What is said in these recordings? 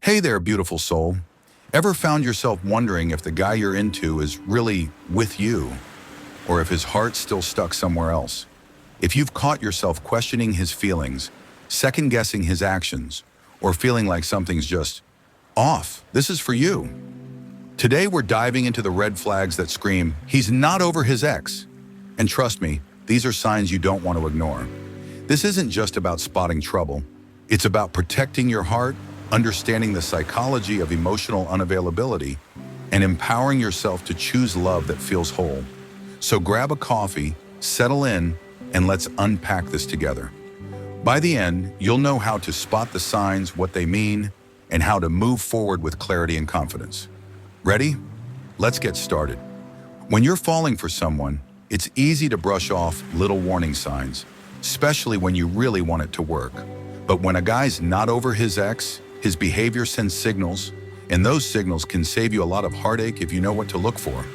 Hey there, beautiful soul. Ever found yourself wondering if the guy you're into is really with you, or if his heart's still stuck somewhere else? If you've caught yourself questioning his feelings, second-guessing his actions, or feeling like something's just off, this is for you. Today we're diving into the red flags that scream, he's not over his ex. And trust me, these are signs you don't want to ignore. This isn't just about spotting trouble. It's about protecting your heart, understanding the psychology of emotional unavailability, and empowering yourself to choose love that feels whole. So grab a coffee, settle in, and let's unpack this together. By the end, you'll know how to spot the signs, what they mean, and how to move forward with clarity and confidence. Ready? Let's get started. When you're falling for someone, it's easy to brush off little warning signs, especially when you really want it to work. But when a guy's not over his ex, his behavior sends signals, and those signals can save you a lot of heartache if you know what to look for.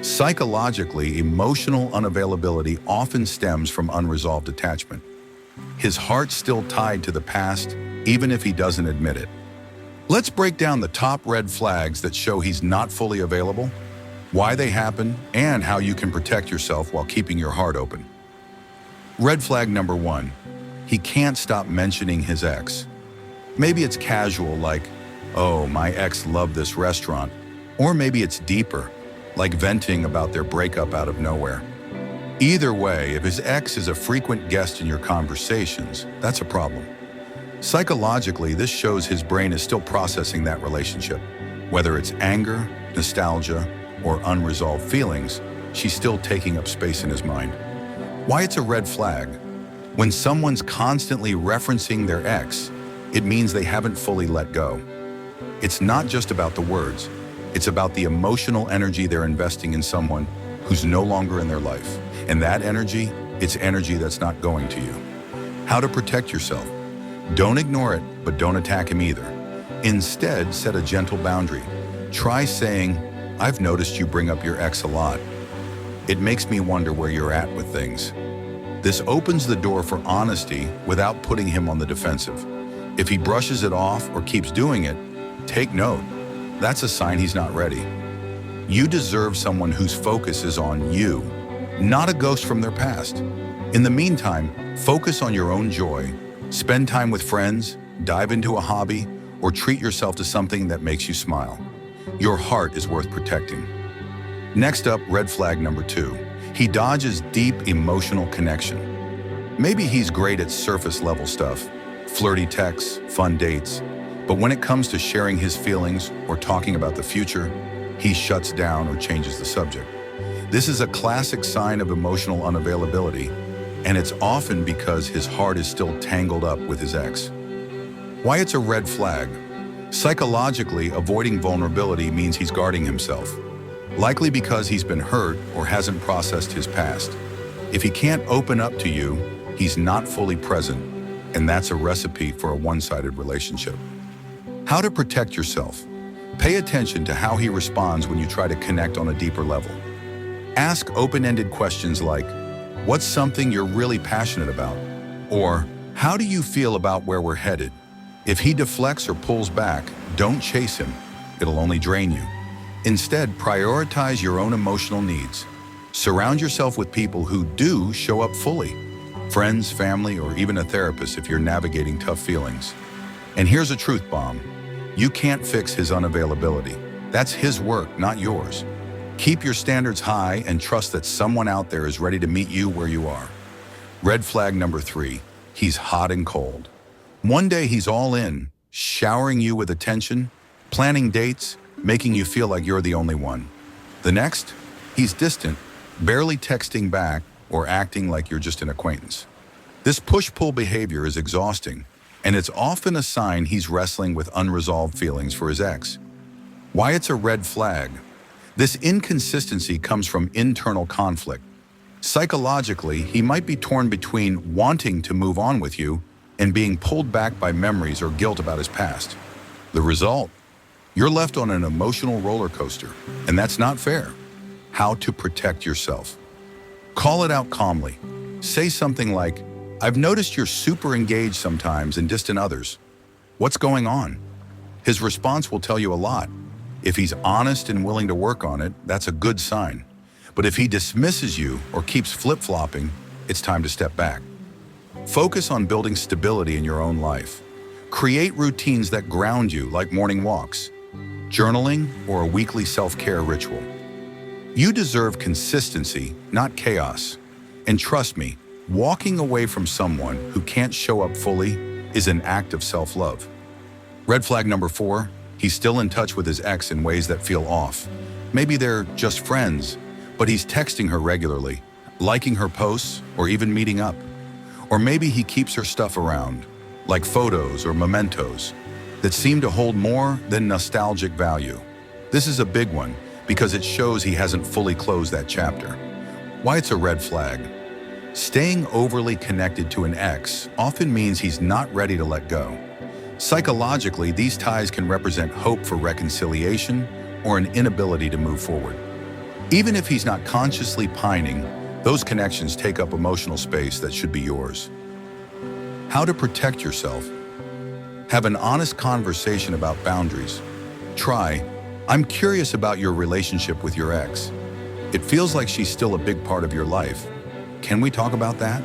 Psychologically, emotional unavailability often stems from unresolved attachment. His heart's still tied to the past, even if he doesn't admit it. Let's break down the top red flags that show he's not fully available, why they happen, and how you can protect yourself while keeping your heart open. Red flag number 1, he can't stop mentioning his ex. Maybe it's casual, like, oh, my ex loved this restaurant. Or maybe it's deeper, like venting about their breakup out of nowhere. Either way, if his ex is a frequent guest in your conversations, that's a problem. Psychologically, this shows his brain is still processing that relationship. Whether it's anger, nostalgia, or unresolved feelings, she's still taking up space in his mind. Why it's a red flag? When someone's constantly referencing their ex, it means they haven't fully let go. It's not just about the words, it's about the emotional energy they're investing in someone who's no longer in their life. And that energy, it's energy that's not going to you. How to protect yourself? Don't ignore it, but don't attack him either. Instead, set a gentle boundary. Try saying, I've noticed you bring up your ex a lot. It makes me wonder where you're at with things. This opens the door for honesty without putting him on the defensive. If he brushes it off or keeps doing it, take note. That's a sign he's not ready. You deserve someone whose focus is on you, not a ghost from their past. In the meantime, focus on your own joy. Spend time with friends, dive into a hobby, or treat yourself to something that makes you smile. Your heart is worth protecting. Next up, red flag number 2. He dodges deep emotional connection. Maybe he's great at surface level stuff, flirty texts, fun dates, but when it comes to sharing his feelings or talking about the future, he shuts down or changes the subject. This is a classic sign of emotional unavailability, and it's often because his heart is still tangled up with his ex. Why it's a red flag? Psychologically, avoiding vulnerability means he's guarding himself, likely because he's been hurt or hasn't processed his past. If he can't open up to you, he's not fully present, and that's a recipe for a one-sided relationship. How to protect yourself? Pay attention to how he responds when you try to connect on a deeper level. Ask open-ended questions like, what's something you're really passionate about? Or, how do you feel about where we're headed? If he deflects or pulls back, don't chase him. It'll only drain you. Instead, prioritize your own emotional needs. Surround yourself with people who do show up fully. Friends, family, or even a therapist if you're navigating tough feelings. And here's a truth bomb. You can't fix his unavailability. That's his work, not yours. Keep your standards high and trust that someone out there is ready to meet you where you are. Red flag number 3, he's hot and cold. One day he's all in, showering you with attention, planning dates, making you feel like you're the only one. The next, he's distant, barely texting back or acting like you're just an acquaintance. This push-pull behavior is exhausting, and it's often a sign he's wrestling with unresolved feelings for his ex. Why it's a red flag? This inconsistency comes from internal conflict. Psychologically, he might be torn between wanting to move on with you and being pulled back by memories or guilt about his past. The result? You're left on an emotional roller coaster, and that's not fair. How to protect yourself? Call it out calmly. Say something like, I've noticed you're super engaged sometimes and distant others. What's going on? His response will tell you a lot. If he's honest and willing to work on it, that's a good sign. But if he dismisses you or keeps flip-flopping, it's time to step back. Focus on building stability in your own life. Create routines that ground you, like morning walks, journaling, or a weekly self-care ritual. You deserve consistency, not chaos. And trust me, walking away from someone who can't show up fully is an act of self-love. Red flag number 4, he's still in touch with his ex in ways that feel off. Maybe they're just friends, but he's texting her regularly, liking her posts, or even meeting up. Or maybe he keeps her stuff around, like photos or mementos, that seem to hold more than nostalgic value. This is a big one because it shows he hasn't fully closed that chapter. Why it's a red flag? Staying overly connected to an ex often means he's not ready to let go. Psychologically, these ties can represent hope for reconciliation or an inability to move forward. Even if he's not consciously pining, those connections take up emotional space that should be yours. How to protect yourself? Have an honest conversation about boundaries. Try, I'm curious about your relationship with your ex. It feels like she's still a big part of your life. Can we talk about that?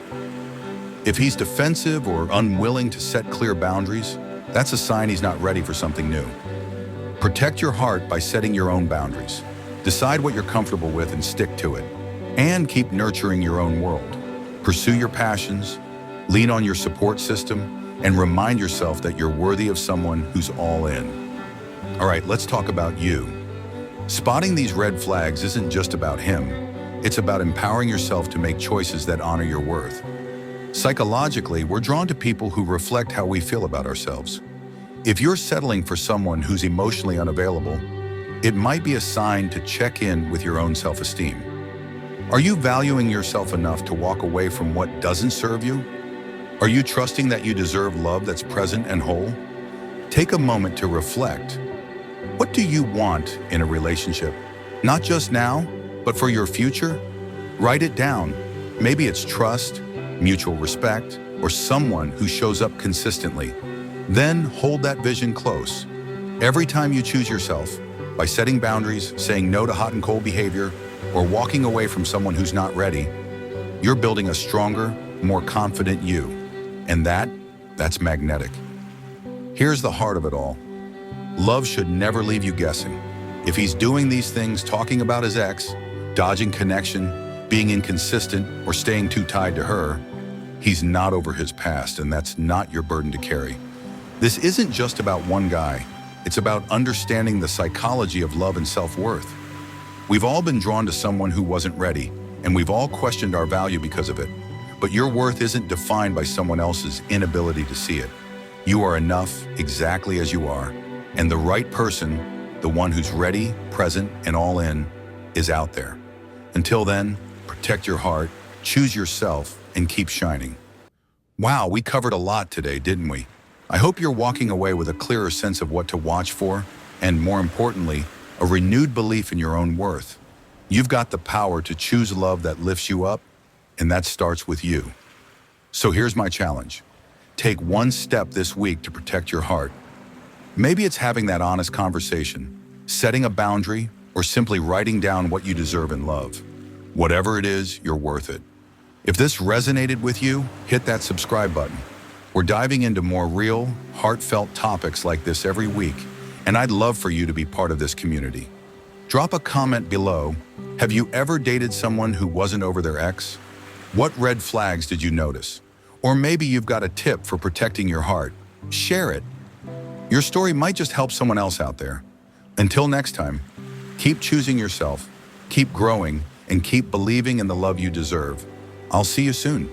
If he's defensive or unwilling to set clear boundaries, that's a sign he's not ready for something new. Protect your heart by setting your own boundaries. Decide what you're comfortable with and stick to it. And keep nurturing your own world. Pursue your passions, lean on your support system, and remind yourself that you're worthy of someone who's all in. All right, let's talk about you. Spotting these red flags isn't just about him. It's about empowering yourself to make choices that honor your worth. Psychologically, we're drawn to people who reflect how we feel about ourselves. If you're settling for someone who's emotionally unavailable, it might be a sign to check in with your own self-esteem. Are you valuing yourself enough to walk away from what doesn't serve you? Are you trusting that you deserve love that's present and whole? Take a moment to reflect. What do you want in a relationship? Not just now, but for your future? Write it down. Maybe it's trust, mutual respect, or someone who shows up consistently. Then hold that vision close. Every time you choose yourself, by setting boundaries, saying no to hot and cold behavior, or walking away from someone who's not ready, you're building a stronger, more confident you. And that's magnetic. Here's the heart of it all. Love should never leave you guessing. If he's doing these things, talking about his ex, dodging connection, being inconsistent, or staying too tied to her, he's not over his past, and that's not your burden to carry. This isn't just about one guy. It's about understanding the psychology of love and self-worth. We've all been drawn to someone who wasn't ready, and we've all questioned our value because of it. But your worth isn't defined by someone else's inability to see it. You are enough exactly as you are, and the right person, the one who's ready, present, and all in, is out there. Until then, protect your heart, choose yourself, and keep shining. Wow, we covered a lot today, didn't we? I hope you're walking away with a clearer sense of what to watch for, and more importantly, a renewed belief in your own worth. You've got the power to choose love that lifts you up, and that starts with you. So here's my challenge. Take one step this week to protect your heart. Maybe it's having that honest conversation, setting a boundary, or simply writing down what you deserve in love. Whatever it is, you're worth it. If this resonated with you, hit that subscribe button. We're diving into more real, heartfelt topics like this every week, and I'd love for you to be part of this community. Drop a comment below. Have you ever dated someone who wasn't over their ex? What red flags did you notice? Or maybe you've got a tip for protecting your heart. Share it. Your story might just help someone else out there. Until next time, keep choosing yourself, keep growing, and keep believing in the love you deserve. I'll see you soon.